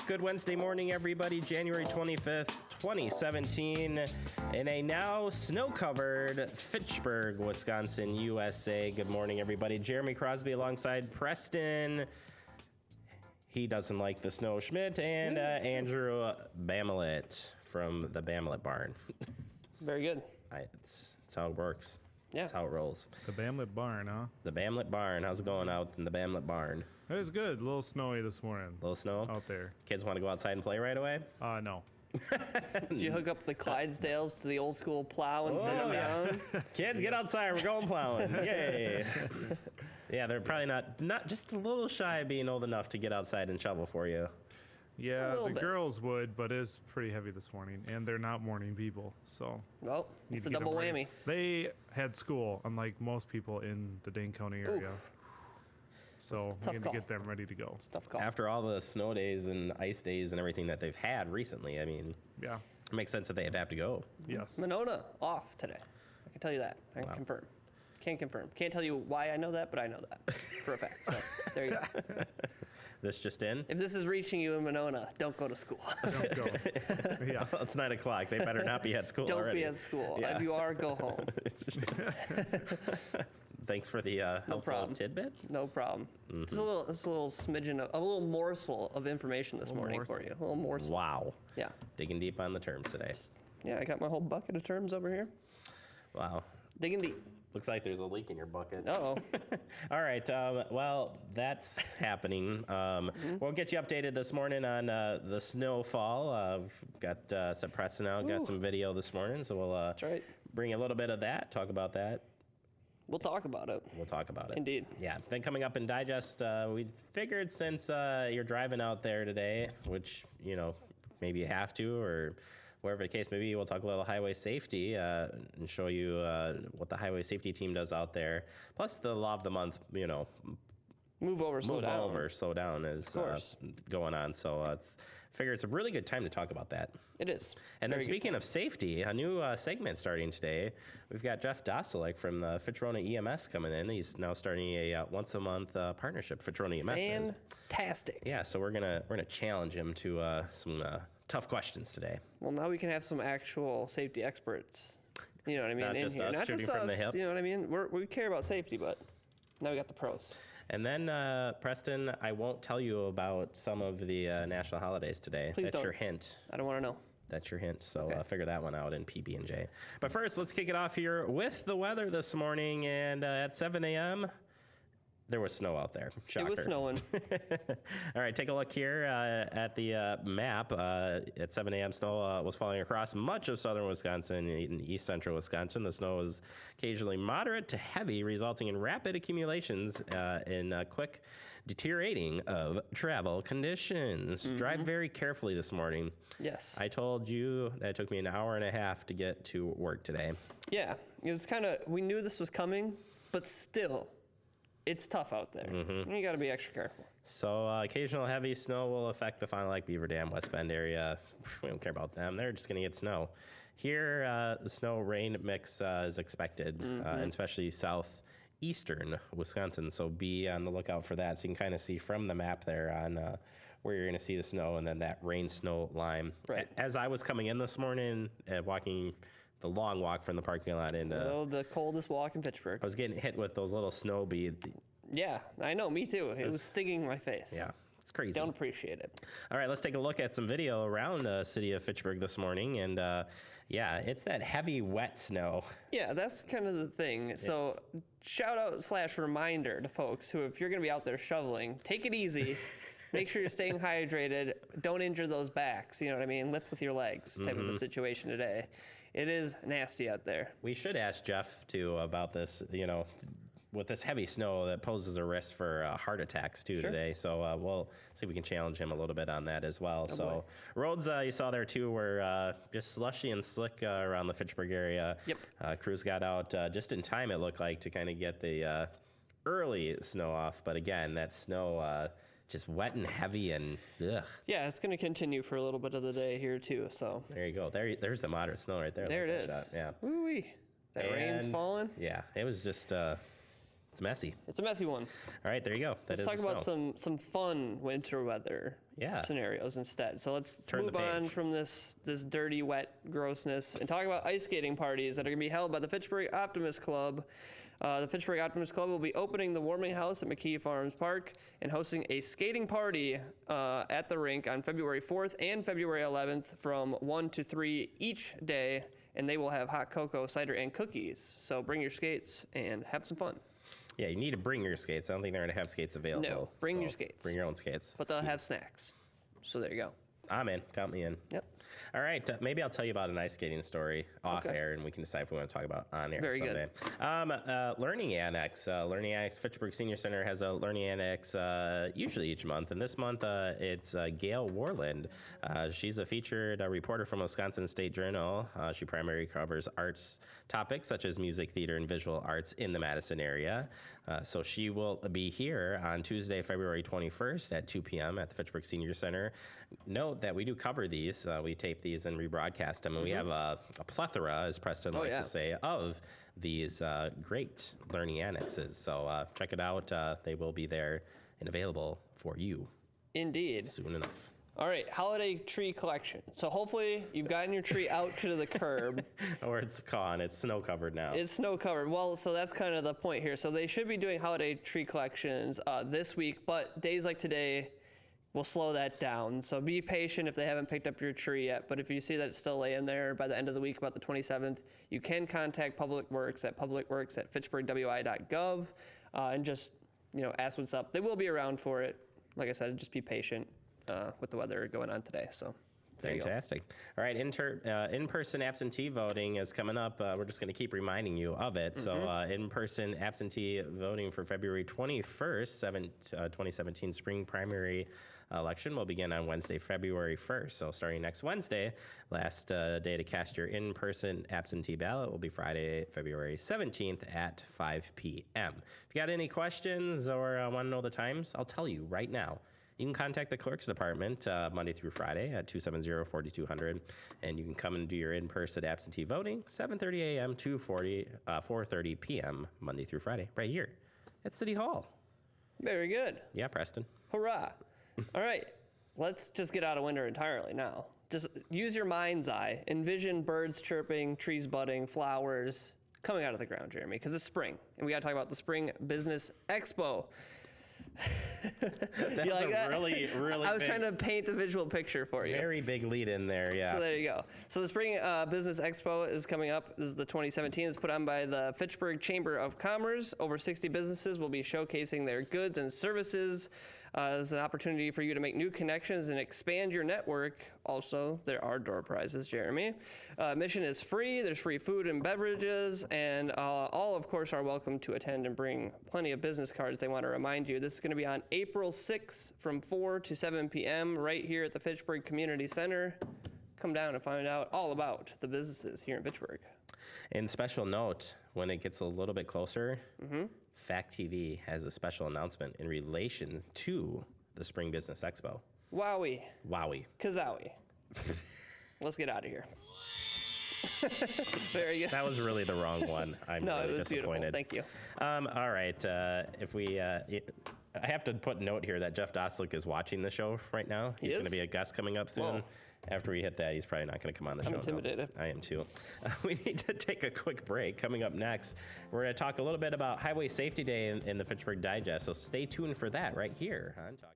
Good Wednesday morning, everybody. January 25th, 2017. In a now snow-covered Fitchburg, Wisconsin, USA. Good morning, everybody. Jeremy Crosby alongside Preston. He doesn't like the snow, Schmidt, and Andrew Bamelet from the Bamelet Barn. Very good. It's how it works. Yeah. That's how it rolls. The Bamelet Barn, huh? The Bamelet Barn. How's it going out in the Bamelet Barn? It was good. A little snowy this morning. A little snow? Out there. Kids want to go outside and play right away? No. Did you hook up the Clydesdales to the old school plow and send them down? Kids, get outside. We're going plowing. Yay. Yeah, they're probably not just a little shy of being old enough to get outside and shovel for you. Yeah, the bit. girls would, but it's pretty heavy this morning, and they're not morning people, so. Well, need it's to a get them double ready. whammy. They had school, unlike most people in the Dane County area. Oof. So It's a tough we need call. to get them ready to go. It's a tough call. After all the snow days and ice days and everything that they've had recently, I mean, Yeah. it makes sense that they'd have to go. Yes. Monona off today. I can tell you that. I can confirm. Can't confirm. Can't tell you why I know that, but I know that for a fact. So there you go. This just in? If this is reaching you in Monona, don't go to school. Don't go. Yeah. It's 9 o'clock. They better not be at school Don't already. be at school. Yeah. If you are, go home. Thanks for the helpful problem. tidbit. No problem. Mm-hmm. It's a little smidgen of a little morsel of information this morning morsel. for you. A little morsel. Wow. Yeah. Digging deep on the terms today. Yeah, I got my whole bucket of terms over here. Wow. Digging deep. Looks like there's a leak in your bucket. Uh-oh. All right. Well, that's happening. We'll get you updated this morning on the snowfall. I've got some Preston out, got some video this morning, so we'll That's right. bring a little bit of that, talk about that. We'll talk about it. We'll talk about it. Indeed. Yeah. Then coming up in Digest, we figured since you're driving out there today, which, maybe you have to, or wherever the case may be, we'll talk a little highway safety and show you what the highway safety team does out there. Plus the law of the month, Move over, slow down. slow down is course. going on. So figure it's a really good time to talk about that. It is. And then Very good. speaking of safety, a new segment starting today. We've got Jeff Doselek from the Fitchrona EMS coming in. He's now starting a once a month partnership. Fitchrona EMS is. Fantastic. Yeah, so we're gonna challenge him to some tough questions today. Well, now we can have some actual safety experts. You know what I mean? Not in just here. us Not shooting just from us. the hip. You know what I mean? We care about safety, but now we got the pros. And then Preston, I won't tell you about some of the national holidays today. Please That's don't. your hint. I don't want to know. That's your hint. So Okay. figure that one out in PB&J. But first, let's kick it off here with the weather this morning. And at 7 a.m., there was snow out there. Shocker. It was snowing. All right, take a look here at the map. At 7 a.m., snow was falling across much of southern Wisconsin and east central Wisconsin. The snow was occasionally moderate to heavy, resulting in rapid accumulations and quick deteriorating of travel conditions. Drive very carefully this morning. Yes. I told you that it took me an hour and a half to get to work today. Yeah. It was kind of, we knew this was coming, but still, it's tough out there. You got to be extra careful. So occasional heavy snow will affect the Fond du Lac, Beaver Dam, West Bend area. We don't care about them. They're just going to get snow. Here, the snow-rain mix is expected, and especially southeastern Wisconsin. So be on the lookout for that. So you can kind of see from the map there on where you're going to see the snow and then that rain-snow line. Right. As I was coming in this morning, walking the long walk from the parking lot into... The coldest walk in Fitchburg. I was getting hit with those little snow beads. Yeah, I know. Me too. It was stinging my face. Yeah, it's crazy. Don't appreciate it. All right, let's take a look at some video around the city of Fitchburg this morning. And yeah, it's that heavy, wet snow. Yeah, that's kind of the thing. So shout out / reminder to folks who, if you're going to be out there shoveling, take it easy. Make sure you're staying hydrated. Don't injure those backs. You know what I mean? Lift with your legs type of a situation today. It is nasty out there. We should ask Jeff, too, about this, with this heavy snow that poses a risk for heart attacks, too, today. So we'll see if we can challenge him a little bit on that as well. So roads you saw there, too, were just slushy and slick around the Fitchburg area. Yep. Crews got out just in time, it looked like, to kind of get the early snow off. But again, that snow... just wet and heavy and ugh. Yeah, it's going to continue for a little bit of the day here too. So There you go. There's the moderate snow right there. there Like it that is. shot. Yeah. Woo-wee. That rain's And, falling. Yeah, it was just It's messy. It's a messy one. All right, there you go. That Let's is talk the about snow. some fun winter weather scenarios instead. So let's Turn the move on page. from this dirty, wet grossness and talk about ice skating parties that are going to be held by the Fitchburg Optimist Club. The Fitchburg Optimist Club will be opening the warming house at McKee Farms Park and hosting a skating party at the rink on February 4th and February 11th from 1 to 3 each day, and they will have hot cocoa, cider, and cookies. So bring your skates and have some fun. Yeah, you need to bring your skates. I don't think they're going to have skates available. No, bring your skates. Bring your own skates. But they'll have snacks. So there you go. I'm in. Count me in. Yep. All right, maybe I'll tell you about an ice skating story off Okay. air, and we can decide if we want to talk about on air Very someday. Learning Annex. Learning Annex Fitchburg Senior Center has a Learning Annex usually each month, and this month it's Gail Warland. She's a featured reporter from Wisconsin State Journal. She primarily covers arts topics such as music, theater, and visual arts in the Madison area. So she will be here on Tuesday, February 21st at 2 p.m. at the Fitchburg Senior Center. Note that we do cover these. We tape these and rebroadcast them, and we have a plethora, as Preston likes to say, of these great learning annexes. So check it out. They will be there and available for you Indeed. soon enough. All right, holiday tree collection. So hopefully you've gotten your tree out to the curb. Or it's gone. It's snow covered now. It's snow covered. Well, so that's kind of the point here. So they should be doing holiday tree collections this week, but days like today will slow that down. So be patient if they haven't picked up your tree yet. But if you see that it's still laying there by the end of the week, about the 27th, you can contact Public Works at publicworks@fitchburgwi.gov and just ask what's up. They will be around for it. Like I said, just be patient with the weather going on today. So there you go. Fantastic. All right, in-person absentee voting is coming up. We're just going to keep reminding you of it. So in-person absentee voting for February 21st, 2017 spring primary election will begin on Wednesday, February 1st. So starting next Wednesday, last day to cast your in-person absentee ballot will be Friday, February 17th at 5 p.m. If you got any questions or want to know the times, I'll tell you right now. You can contact the clerk's department Monday through Friday at 270-4200, and you can come and do your in-person absentee voting 7:30 a.m. to 4:30 p.m. Monday through Friday, right here at City Hall. Very good. Yeah, Preston. Hurrah. All right, let's just get out of winter entirely now. Just use your mind's eye. Envision birds chirping, trees budding, flowers coming out of the ground, Jeremy, because it's spring. And we got to talk about the Spring Business Expo. That's You like that? really I was big, trying to paint a visual picture for you. very big lead in there, yeah. So there you go. So the Spring Business Expo is coming up. This is the 2017. It's put on by the Fitchburg Chamber of Commerce. Over 60 businesses will be showcasing their goods and services. As an opportunity for you to make new connections and expand your network. Also, there are door prizes, Jeremy. Admission is free. There's free food and beverages, and all, of course, are welcome to attend and bring plenty of business cards. They want to remind you this is going to be on April 6th from 4 to 7 p.m. right here at the Fitchburg Community Center. Come down and find out all about the businesses here in Fitchburg. And special note, when it gets a little bit closer, FACTv has a special announcement in relation to the Spring Business Expo. Wowie. Wowie. Kazowie. Let's get out of here. Very good. That was really the wrong one. I'm No, really it was beautiful. disappointed. Thank you. All right. If we, I have to put a note here that Jeff Doslick is watching the show right now. He's going to is? be a guest coming up soon. Whoa. After we hit that, he's probably not going to come on the show. I'm intimidated. No. I am too. We need to take a quick break. Coming up next, we're going to talk a little bit about Highway Safety Day in the Fitchburg Digest. So stay tuned for that right here on Talk.